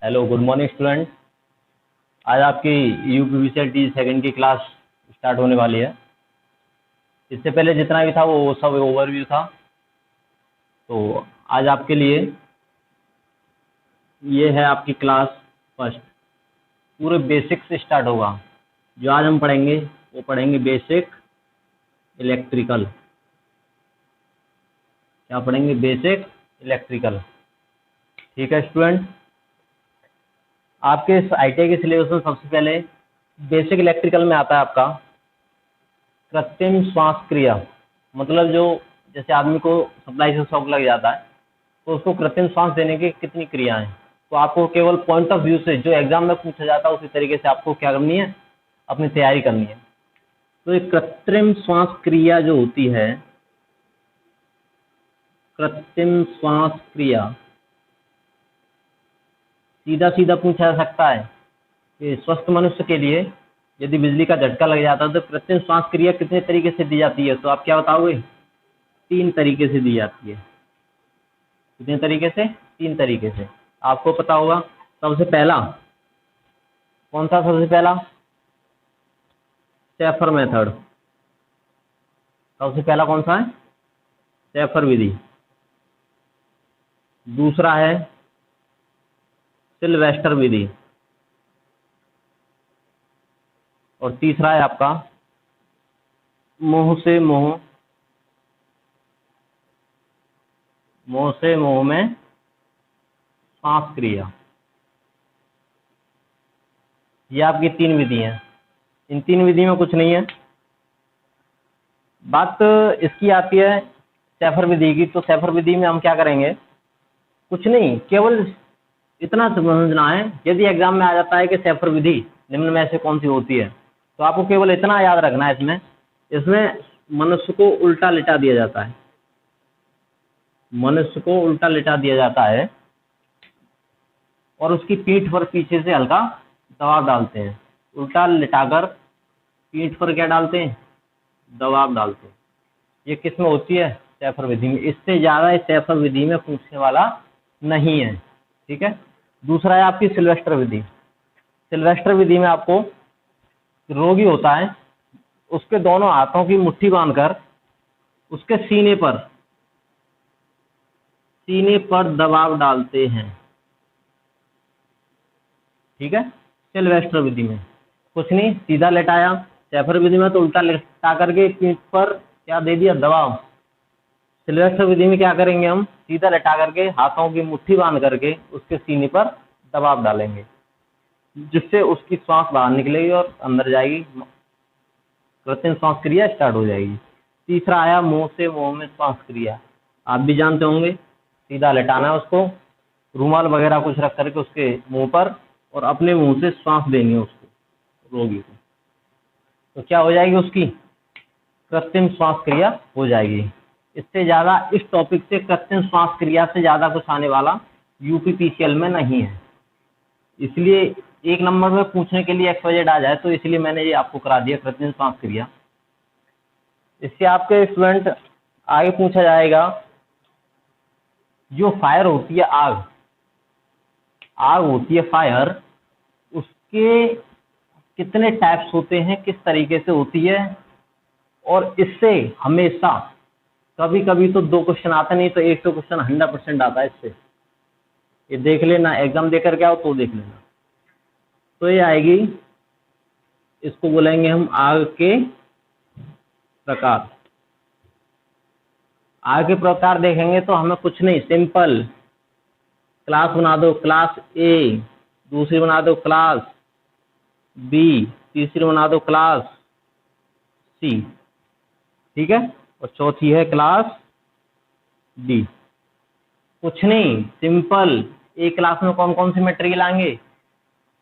Hello, good morning student. आज आपकी यूपीवीसीएल second की क्लास स्टार्ट होने वाली है। इससे पहले जितना भी था वो सब ओवरव्यू था। तो आज आपके लिए ये है आपकी क्लास फर्स्ट। पूरे बेसिक से स्टार्ट होगा। जो आज हम पढ़ेंगे वो पढ़ेंगे बेसिक इलेक्ट्रिकल। क्या पढ़ेंगे? Basic electrical. ठीक है स्टूडेंट। आपके इस ITI के सिलेबस में सबसे पहले बेसिक इलेक्ट्रिकल में आता है आपका कृत्रिम श्वास क्रिया। मतलब जो जैसे आदमी को सप्लाई से शॉक लग जाता है तो उसको कृत्रिम श्वास देने की कितनी क्रियाएं। तो आपको केवल पॉइंट ऑफ व्यू से जो एग्जाम में पूछा जाता है उसी तरीके से आपको क्या करनी है, अपनी तैयारी करनी है। तो ये कृत्रिम श्वास क्रिया जो होती है, कृत्रिम श्वास क्रिया सीधा सीधा पूछा जा सकता है कि स्वस्थ मनुष्य के लिए यदि बिजली का झटका लग जाता है तो कृत्रिम श्वास क्रिया कितने तरीके से दी जाती है। तो आप क्या बताओगे? 3 तरीके से दी जाती है। कितने तरीके से? 3 तरीके से। आपको पता होगा। सबसे पहला कौन सा? सबसे पहला शेफर मेथड। सबसे पहला कौन सा है? शेफर विधि। दूसरा है सिल्वेस्टर विधि। और तीसरा है आपका मुंह से मुंह में श्वास क्रिया। ये आपकी 3 विधि हैं। इन 3 विधि में कुछ नहीं है। बात इसकी आती है शेफर विधि की। तो शेफर विधि में हम क्या करेंगे? कुछ नहीं, केवल इतना समझना है। यदि एग्जाम में आ जाता है कि शेफर विधि निम्न में से कौन सी होती है, तो आपको केवल इतना याद रखना है। इसमें मनुष्य को उल्टा लिटा दिया जाता है। मनुष्य को उल्टा लिटा दिया जाता है और उसकी पीठ पर पीछे से हल्का दबाव डालते हैं। उल्टा लिटाकर पीठ पर क्या डालते हैं? दबाव डालते हैं। ये किस में होती है? शेफर विधि में। इससे ज्यादा इस शेफर विधि में पूछने वाला नहीं है। ठीक है। दूसरा है आपकी सिल्वेस्टर विधि। सिल्वेस्टर विधि में आपको रोगी होता है, उसके दोनों हाथों की मुट्ठी बांधकर उसके सीने पर दबाव डालते हैं। ठीक है। सिल्वेस्टर विधि में कुछ नहीं, सीधा लेटाया। शेफर विधि में तो उल्टा लेटा करके पीठ पर क्या दे दिया? दबाव। सिल्वेस्टर विधि में क्या करेंगे? हम सीधा लेटा करके हाथों की मुट्ठी बांध करके उसके सीने पर दबाव डालेंगे, जिससे उसकी श्वास बाहर निकलेगी और अंदर जाएगी। कृत्रिम श्वास क्रिया स्टार्ट हो जाएगी। तीसरा आया मुंह से मुंह में श्वास क्रिया। आप भी जानते होंगे, सीधा लेटाना है उसको, रूमाल वगैरह कुछ रख करके उसके मुंह पर, और अपने मुंह से श्वास देनी है उसको, रोगी को। तो क्या हो जाएगी? उसकी कृत्रिम श्वास क्रिया हो जाएगी। इससे ज्यादा इस टॉपिक से कृत्रिम श्वास क्रिया से ज्यादा कुछ आने वाला यूपीपीसीएल में नहीं है। इसलिए 1 नंबर में पूछने के लिए XYZ आ जाए तो इसलिए मैंने ये आपको करा दिया कृत्रिम श्वास क्रिया। इससे आपके स्टूडेंट आगे पूछा जाएगा, जो फायर होती है, आग होती है फायर, उसके कितने टाइप्स होते हैं, किस तरीके से होती है। और इससे हमेशा कभी कभी तो 2 क्वेश्चन आते, नहीं तो 1 तो क्वेश्चन 100% आता है इससे। ये देख लेना, एग्जाम देकर के आओ तो देख लेना। तो ये आएगी, इसको बोलेंगे हम आग के प्रकार। आग के प्रकार देखेंगे तो हमें कुछ नहीं, सिंपल क्लास बना दो, क्लास A, दूसरी बना दो क्लास B, तीसरी बना दो क्लास C। ठीक है। और चौथी है क्लास D। कुछ नहीं, सिंपल। एक क्लास में कौन कौन सी मटेरियल आएंगे,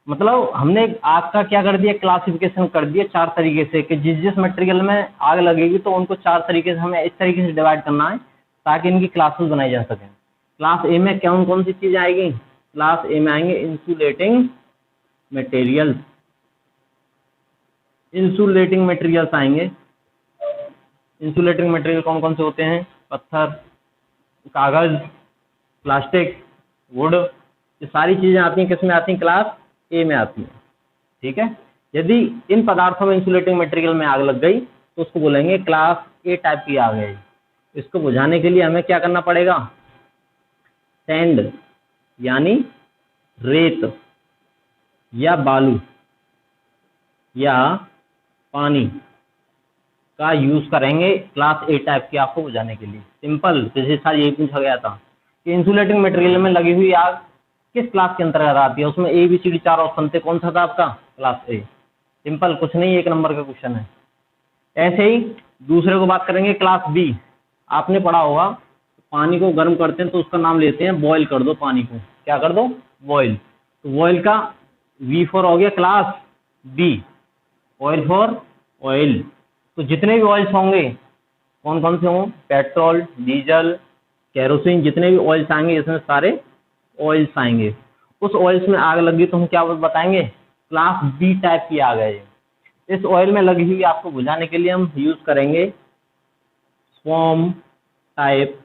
मतलब हमने आग का क्या कर दिया? क्लासिफिकेशन कर दिया 4 तरीके से, कि जिस जिस मटेरियल में आग लगेगी तो उनको 4 तरीके से हमें इस तरीके से डिवाइड करना है ताकि इनकी क्लासेस बनाई जा सकें। क्लास A में कौन कौन सी चीजें आएगी? क्लास A में आएंगे इंसुलेटिंग मटेरियल। इंसुलेटिंग मटेरियल्स आएंगे। इंसुलेटिंग मटेरियल कौन कौन से होते हैं? पत्थर, कागज, प्लास्टिक, वुड, ये सारी चीज़ें आती हैं, किस में आती हैं? क्लास ए में आती हैं। ठीक है, यदि इन पदार्थों में इंसुलेटिंग मटेरियल में आग लग गई तो उसको बोलेंगे क्लास ए टाइप की आग है। इसको बुझाने के लिए हमें क्या करना पड़ेगा? सैंड यानी रेत या बालू या पानी का यूज करेंगे क्लास ए टाइप की आग को बुझाने के लिए। सिंपल, पिछले साल यही पूछा गया था कि इंसुलेटिंग मटेरियल में लगी हुई आग किस क्लास के अंतर्गत आती है। उसमें A B C D 4 option थे, कौन सा था आपका? क्लास ए। सिंपल, कुछ नहीं, 1 नंबर का क्वेश्चन है। ऐसे ही दूसरे को बात करेंगे क्लास बी। आपने पढ़ा होगा पानी को गर्म करते हैं तो उसका नाम लेते हैं बॉयल कर दो पानी को। क्या कर दो? बॉयल। तो बॉयल का V4 हो गया class B, oil for oil. तो जितने भी ऑयल्स होंगे कौन कौन से होंगे? पेट्रोल, डीजल, केरोसिन, जितने भी ऑयल्स आएंगे इसमें सारे ऑयल्स आएंगे। उस ऑयल्स में आग लगी तो हम क्या बताएंगे? क्लास बी टाइप की आग है। इस ऑयल में लगी हुई आग को बुझाने के लिए हम यूज करेंगे फोम टाइप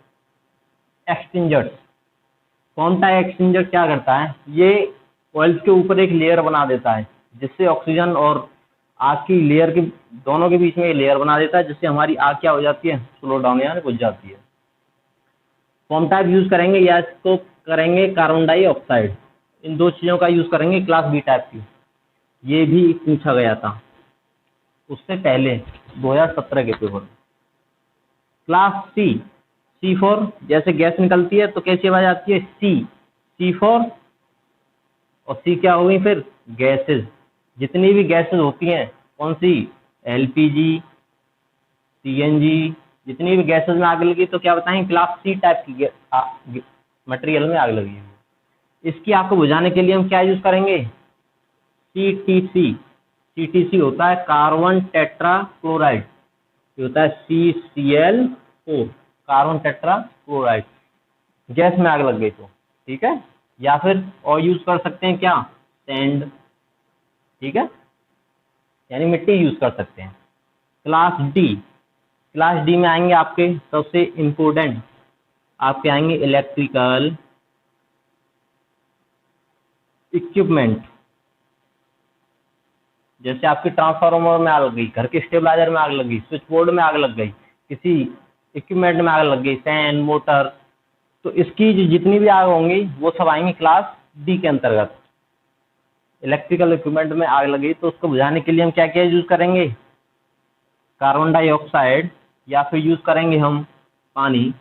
एक्सटिंजर्स। फोम टाइप एक्सटिंजर क्या करता है? ये ऑयल्स के ऊपर एक लेयर बना देता है जिससे ऑक्सीजन और आग की लेयर के दोनों के बीच में एक लेयर बना देता है, जिससे हमारी आग क्या हो जाती है? स्लो डाउन यानी बुझ जाती है। फोम टाइप यूज करेंगे या इसको करेंगे कार्बन डाइऑक्साइड। इन दो चीजों का यूज करेंगे क्लास बी टाइप की। ये भी पूछा गया था उससे पहले 2017 के पेपर में। क्लास C4 जैसे गैस निकलती है तो कैसी आवाज आती है? C4 और C क्या हो गई फिर? गैसेज। जितनी भी गैसेज होती हैं कौन सी? LPG, CNG, जितनी भी गैसेज में आग लगी तो क्या बताएंगे? क्लास C टाइप की मटेरियल में आग लगी है। इसकी आग को बुझाने के लिए हम क्या यूज करेंगे? CTC होता है कार्बन टेट्रा क्लोराइड। ये होता है CCl4, carbon tetra chloride. Gas में आग लग गई तो, ठीक है। या फिर और यूज कर सकते हैं क्या? सैंड, ठीक है, यानी मिट्टी यूज कर सकते हैं। क्लास डी में आएंगे आपके सबसे इम्पोर्टेंट, आपके आएंगे इलेक्ट्रिकल इक्विपमेंट। जैसे आपके ट्रांसफार्मर में आग लग गई, घर के स्टेबलाइजर में आग लग गई, स्विच बोर्ड में आग लग गई, किसी इक्विपमेंट में आग लग गई, फैन, मोटर, तो इसकी जितनी भी आग होंगी वो सब आएंगी क्लास डी के अंतर्गत। इलेक्ट्रिकल इक्विपमेंट में आग लगी तो उसको बुझाने के लिए हम क्या क्या यूज करेंगे? कार्बन डाइऑक्साइड, या फिर यूज करेंगे हम पानी,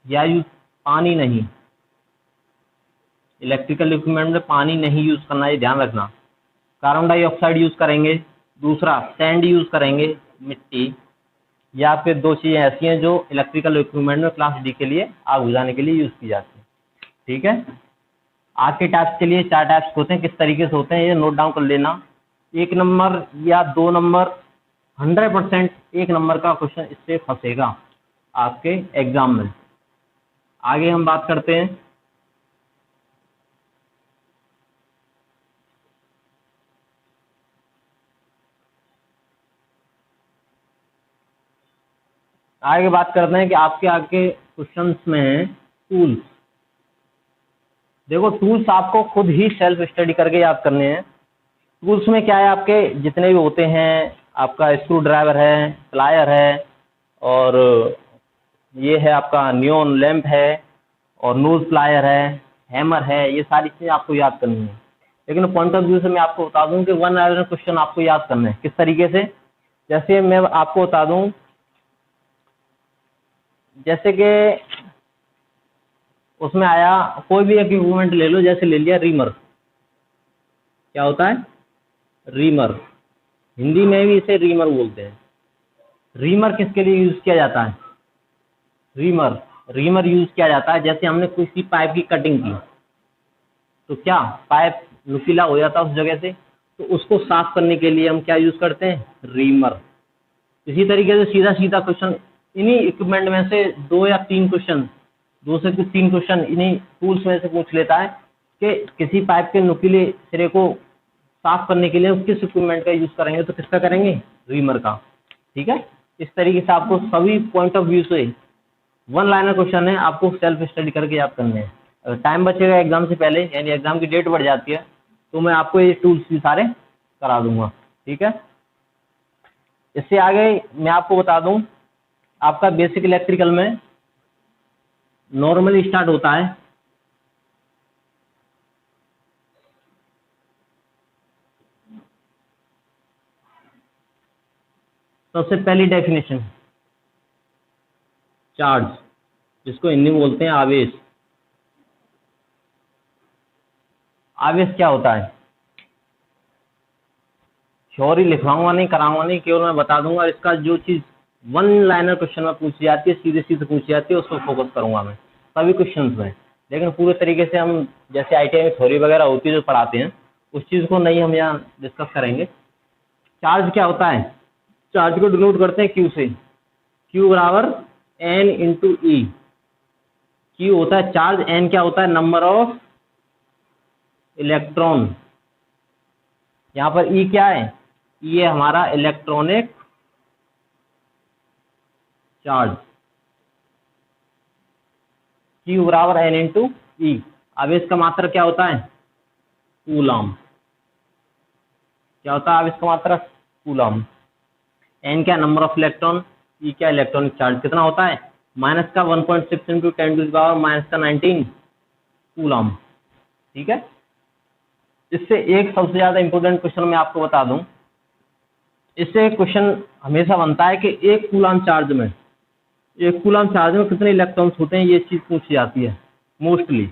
या यूज पानी नहीं, इलेक्ट्रिकल इक्विपमेंट में पानी नहीं यूज करना, ये ध्यान रखना। कार्बन डाइऑक्साइड यूज करेंगे, दूसरा सैंड यूज करेंगे, मिट्टी, या फिर दो चीजें ऐसी हैं जो इलेक्ट्रिकल इक्विपमेंट में क्लास डी के लिए आग बुझाने के लिए यूज की जाती है, ठीक है। आग के टाइप्स के लिए 4 टाइप्स होते हैं, किस तरीके से होते हैं ये नोट डाउन कर लेना। 1 नंबर या 2 नंबर 100% 1 नंबर का क्वेश्चन इससे फंसेगा आपके एग्जाम में। आगे हम बात करते हैं कि आपके आगे क्वेश्चंस में है टूल्स। देखो टूल्स आपको खुद ही सेल्फ स्टडी करके याद करने हैं। टूल्स में क्या है, आपके जितने भी होते हैं, आपका स्क्रू ड्राइवर है, प्लायर है, और ये है आपका नियॉन लैंप है, और नोज प्लायर है, हैमर है, ये सारी चीज़ें आपको याद करनी है। लेकिन पॉइंट ऑफ व्यू से मैं आपको बता दूं कि 1 लाइनर क्वेश्चन आपको याद करना है। किस तरीके से? जैसे मैं आपको बता दूं, जैसे कि उसमें आया कोई भी एक इक्विपमेंट ले लो, जैसे ले लिया रीमर। क्या होता है? रीमर, हिंदी में भी इसे रीमर बोलते हैं। रीमर किसके लिए यूज किया जाता है? रीमर यूज किया जाता है जैसे हमने किसी पाइप की कटिंग की तो क्या पाइप नुकीला हो जाता है उस जगह से, तो उसको साफ करने के लिए हम क्या यूज करते हैं? रीमर। इसी तरीके से सीधा सीधा क्वेश्चन इन्हीं इक्विपमेंट में से 2 या 3 क्वेश्चन, 2 से 3 क्वेश्चन इन्हीं टूल्स में से पूछ लेता है कि किसी पाइप के नुकीले सिरे को साफ करने के लिए हम किस इक्विपमेंट का यूज करेंगे, तो किसका करेंगे? रीमर का, ठीक है। इस तरीके से आपको सभी पॉइंट ऑफ व्यू से 1 लाइनर क्वेश्चन है, आपको सेल्फ स्टडी करके याद करने हैं। अगर टाइम बचेगा एग्जाम से पहले, यानी एग्जाम की डेट बढ़ जाती है, तो मैं आपको ये टूल्स भी सारे करा दूंगा। ठीक है, इससे आगे मैं आपको बता दूं, आपका बेसिक इलेक्ट्रिकल में नॉर्मली स्टार्ट होता है सबसे पहली डेफिनेशन, चार्ज, जिसको हिंदी में बोलते हैं आवेश। आवेश क्या होता है, थ्योरी लिखवाऊंगा नहीं, कराऊंगा नहीं, केवल मैं बता दूंगा। इसका जो चीज वन लाइनर क्वेश्चन में पूछी जाती है, सीधे सीधे पूछी जाती है, उस पर फोकस करूंगा मैं सभी क्वेश्चन में। लेकिन पूरे तरीके से हम जैसे ITI में थ्योरी वगैरह होती है जो पढ़ाते हैं, उस चीज को नहीं हम यहाँ डिस्कस करेंगे। चार्ज क्या होता है, चार्ज को डिनोट करते हैं Q से, Q बराबर N इंटू ई। Q होता है चार्ज, N क्या होता है, नंबर ऑफ इलेक्ट्रॉन। यहाँ पर E क्या है, ये हमारा इलेक्ट्रॉनिक चार्ज। Q बराबर N इंटू ई। आवेश का मात्रक क्या होता है, कूलम। क्या होता है आवेश का मात्रक, कूलम। N क्या, नंबर ऑफ इलेक्ट्रॉन, E क्या, इलेक्ट्रॉनिक चार्ज। कितना होता है, माइनस का 1.6 इंटू 10⁻⁻, -19 कूलम। ठीक है, इससे एक सबसे ज्यादा इंपॉर्टेंट क्वेश्चन मैं आपको बता दूं। इससे क्वेश्चन हमेशा बनता है कि एक कूलम चार्ज में कितने इलेक्ट्रॉन्स होते हैं, ये चीज पूछी जाती है मोस्टली।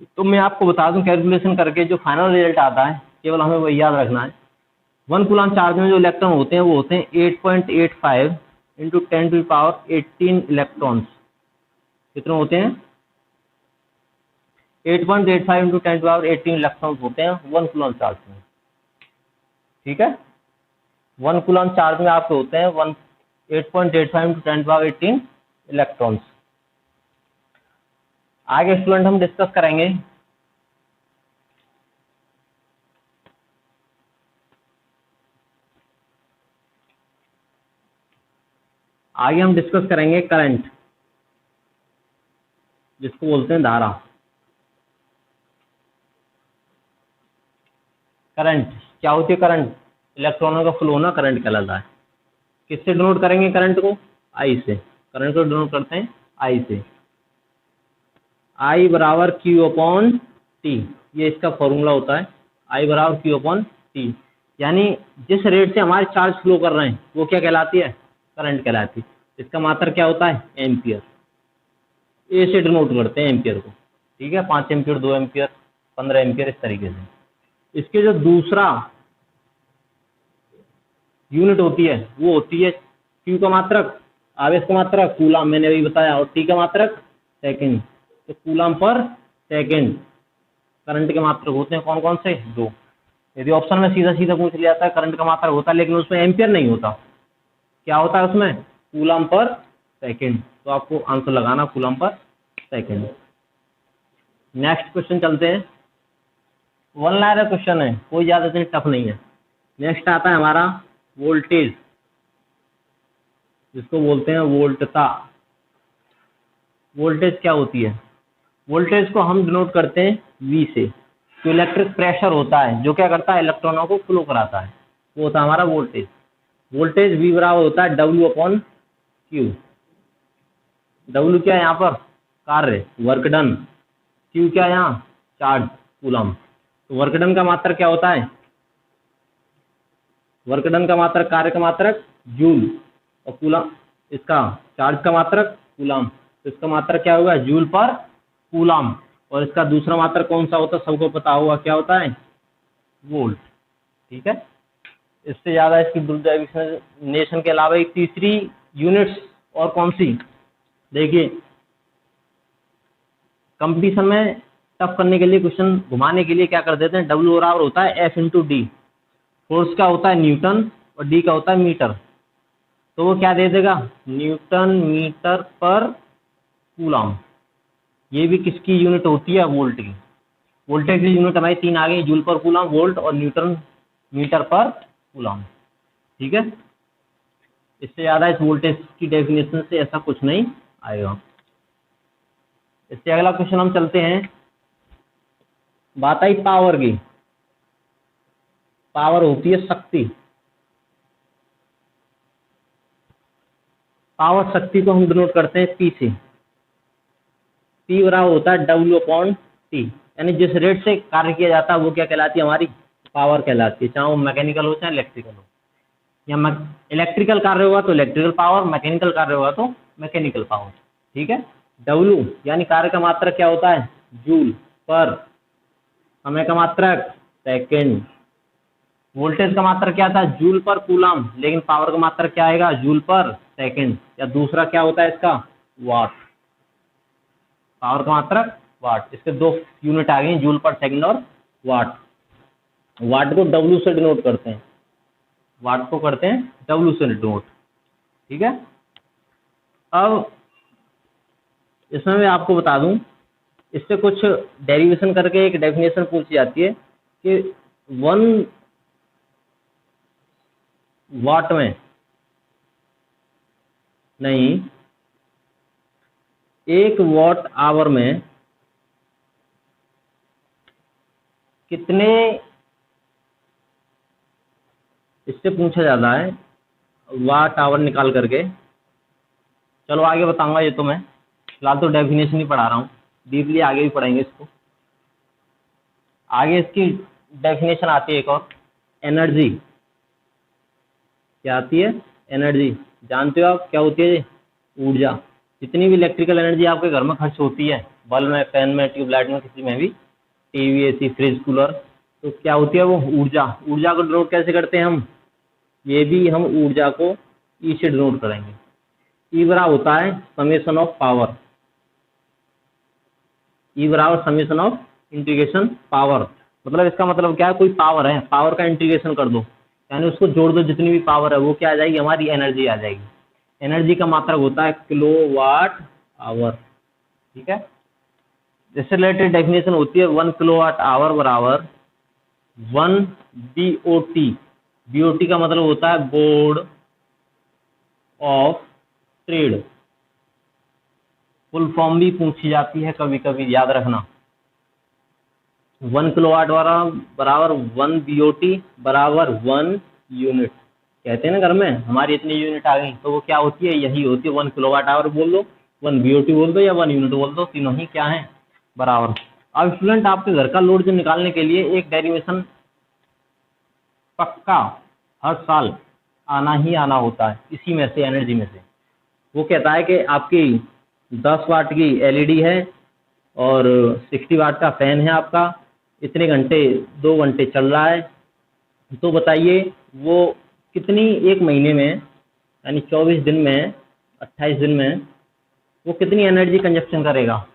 तो मैं आपको बता दूं कैलकुलेशन करके, जो फाइनल रिजल्ट आता है केवल हमें वही याद रखना है। 1 कूलम चार्ज में जो इलेक्ट्रॉन होते हैं वो होते हैं 8.85 इंटू 10⁻18 इलेक्ट्रॉन्स। कितने होते हैं, 8.85 इंटू 10⁻18 इलेक्ट्रॉन्स होते हैं 1 कूलम चार्ज में। ठीक है, 1 कूलम चार्ज में आपके होते हैं 8.85 इंटू 10⁻18 इलेक्ट्रॉन्स। आगे स्टूडेंट हम डिस्कस करेंगे करंट, जिसको बोलते हैं धारा। करंट क्या होती है, करंट इलेक्ट्रॉनों का फ्लो होना करंट कहलाता है। किससे डिनोट करेंगे करंट को, I से। करंट को डिनोट करते हैं I से। I बराबर Q अपॉन T, ये इसका फॉर्मूला होता है। I बराबर Q अपॉन T, यानी जिस रेट से हमारे चार्ज फ्लो कर रहे हैं वो क्या कहलाती है, करंट कहलाती है। इसका मात्रक क्या होता है, एम्पियर। ए से डिनोट करते हैं एम्पियर को। ठीक है, 5 एम्पियर, 2 एम्पियर, 15 एम्पियर, इस तरीके से। इसके जो दूसरा यूनिट होती है वो होती है Q का मात्रक, आवेश का मात्रक कूलम, मैंने अभी बताया, और T का मात्रक सेकंड। तो कूलम पर सेकंड करंट के मात्रक होते हैं कौन कौन से, 2। यदि ऑप्शन में सीधा सीधा पूछ लिया जाता है करंट का मात्रक होता है, लेकिन उसमें एम्पियर नहीं होता, क्या होता है उसमें, कूलम पर सेकंड। तो आपको आंसर लगाना coulomb per second. Next question चलते हैं, 1 लाइनर क्वेश्चन है, कोई ज्यादा इतनी टफ नहीं है। नेक्स्ट आता है हमारा वोल्टेज, जिसको बोलते हैं वोल्टता। वोल्टेज क्या होती है, वोल्टेज को हम डिनोट करते हैं V से। तो इलेक्ट्रिक प्रेशर होता है जो क्या करता है, इलेक्ट्रॉनों को फ्लो कराता है, वो होता है हमारा वोल्टेज। वोल्टेज V बराबर होता है W अपॉन Q। W क्या है यहाँ पर, कार्य, वर्क डन। Q क्या है यहाँ, चार्ज, कूलम। तो वर्क डन का मात्रक क्या होता है, वर्क डन का मात्रक, कार्य का मात्रक जूल, और कूलम, इसका चार्ज का मात्रक कूलम। तो इसका मात्रक क्या होगा, जूल पर कूलम। और इसका दूसरा मात्रक कौन सा होता है, सबको पता होगा, क्या होता है, वोल्ट। ठीक है, इससे ज्यादा इसकी डेरिवेशन के अलावा एक तीसरी यूनिट्स और कौन सी, देखिए कंपटीशन में टफ करने के लिए, क्वेश्चन घुमाने के लिए क्या कर देते हैं, W बराबर होता है F इंटू डी। फोर्स का होता है न्यूटन और D का होता है मीटर। तो वो क्या दे देगा, न्यूटन मीटर पर कूलम। ये भी किसकी यूनिट होती है, वोल्ट की। वोल्टेज की यूनिट हमारी 3 आ गई, जूल पर कूलम, वोल्ट और न्यूटन मीटर पर कूलम। ठीक है, इससे ज्यादा इस वोल्टेज की डेफिनेशन से ऐसा कुछ नहीं आएगा। इससे अगला क्वेश्चन हम चलते हैं। बात आई पावर की। पावर होती है शक्ति। पावर शक्ति को हम डिनोट करते हैं पी से। पी बराबर होता है W/T, यानी जिस रेट से कार्य किया जाता है वो क्या कहलाती है, हमारी पावर कहलाती है, चाहे वो मैकेनिकल हो चाहे इलेक्ट्रिकल हो। या इलेक्ट्रिकल कार्य होगा तो इलेक्ट्रिकल पावर, मैकेनिकल कार्य होगा तो मैकेनिकल पावर। ठीक है। W यानी कार्य का मात्रक क्या होता है, जूल पर। समय का मात्रक सेकेंड। वोल्टेज का मात्रक क्या था, जूल पर कूलम, लेकिन पावर का मात्रक क्या आएगा, जूल पर सेकेंड। या दूसरा क्या होता है इसका, वाट। पावर का मात्रक वाट। इसके दो यूनिट आ गई, जूल पर सेकेंड और वाट। वाट को W से डिनोट करते हैं। वाट को करते हैं W से डिनोट। ठीक है। अब इसमें मैं आपको बता दूं, इससे कुछ डेरिवेशन करके एक डेफिनेशन पूछी जाती है कि 1 वाट में नहीं, 1 वाट आवर में कितने, इससे पूछा जाता है वाट आवर निकाल करके। चलो आगे बताऊंगा, ये तो मैं फिलहाल तो डेफिनेशन ही पढ़ा रहा हूँ, डीपली आगे भी पढ़ेंगे इसको। आगे इसकी डेफिनेशन आती है एक और, एनर्जी। क्या आती है, एनर्जी। जानते हो आप क्या होती है, ऊर्जा। जितनी भी इलेक्ट्रिकल एनर्जी आपके घर में खर्च होती है, बल्ब में, फैन में, ट्यूबलाइट में, किसी में भी, टीवी, एसी, फ्रिज, कूलर, तो क्या होती है वो ऊर्जा। ऊर्जा को डिनोट कैसे करते हैं हम, ये भी हम ऊर्जा को ई से डिनोट करेंगे। ई बराबर होता है समेशन ऑफ पावर। ई बराबर समेशन ऑफ इंटीग्रेशन पावर। मतलब इसका मतलब क्या है, कोई पावर है, पावर का इंटीग्रेशन कर दो, यानी उसको जोड़ दो, जितनी भी पावर है वो क्या आ जाएगी, हमारी एनर्जी आ जाएगी। एनर्जी का मात्रक होता है किलोवाट आवर। ठीक है। इससे रिलेटेड डेफिनेशन होती है 1 किलोवाट आवर बराबर 1 BOT। BOT का मतलब होता है board of trade. Full form भी पूछी जाती है कभी कभी, याद रखना। 1 किलोवाट बराबर 1 BOT बराबर 1 यूनिट। कहते हैं ना घर में हमारी इतनी यूनिट आ गई, तो वो क्या होती है, यही होती है। 1 किलोवाट आवर बोल दो, 1 BOT बोल दो, या 1 यूनिट बोल दो, तीनों ही क्या है, बराबर। अब स्टूडेंट आपके घर का लोड जो निकालने के लिए एक डेरिवेशन पक्का हर साल आना ही आना होता है, इसी में से, एनर्जी में से। वो कहता है कि आपकी 10 वाट की LED है और 60 वाट का फैन है आपका, इतने घंटे, 2 घंटे चल रहा है, तो बताइए वो कितनी, एक महीने में यानी 24 दिन में, 28 दिन में वो कितनी एनर्जी कंजप्शन करेगा,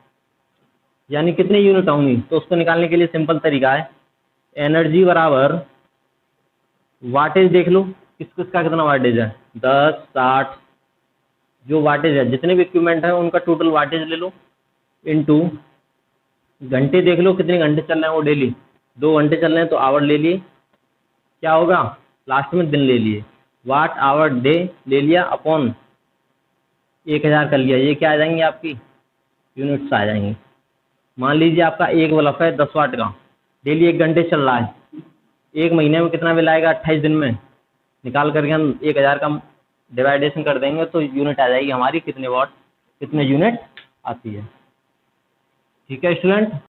यानी कितनी यूनिट होंगी। तो उसको निकालने के लिए सिंपल तरीका है, एनर्जी बराबर वाटेज देख लो, किस किस का कितना वाटेज है, 10, 60, जो वाटेज है, जितने भी इक्विपमेंट है उनका टोटल वाटेज ले लो, इनटू घंटे देख लो कितने घंटे चल रहे हैं वो डेली, 2 घंटे चल रहे हैं तो आवर ले लिए, क्या होगा लास्ट में दिन ले लिए, वाट आवर डे ले लिया, अपॉन 1000 कर लिया। ये क्या आ जाएंगी आपकी, यूनिट्स आ जाएंगी। मान लीजिए आपका एक बल्ब है 10 वाट का, डेली 1 घंटे चल रहा है, एक महीने में कितना बिल आएगा, 28 दिन में, निकाल करके हम 1000 का डिवाइडेशन कर देंगे तो यूनिट आ जाएगी हमारी कितने वाट, कितने यूनिट आती है। ठीक है स्टूडेंट।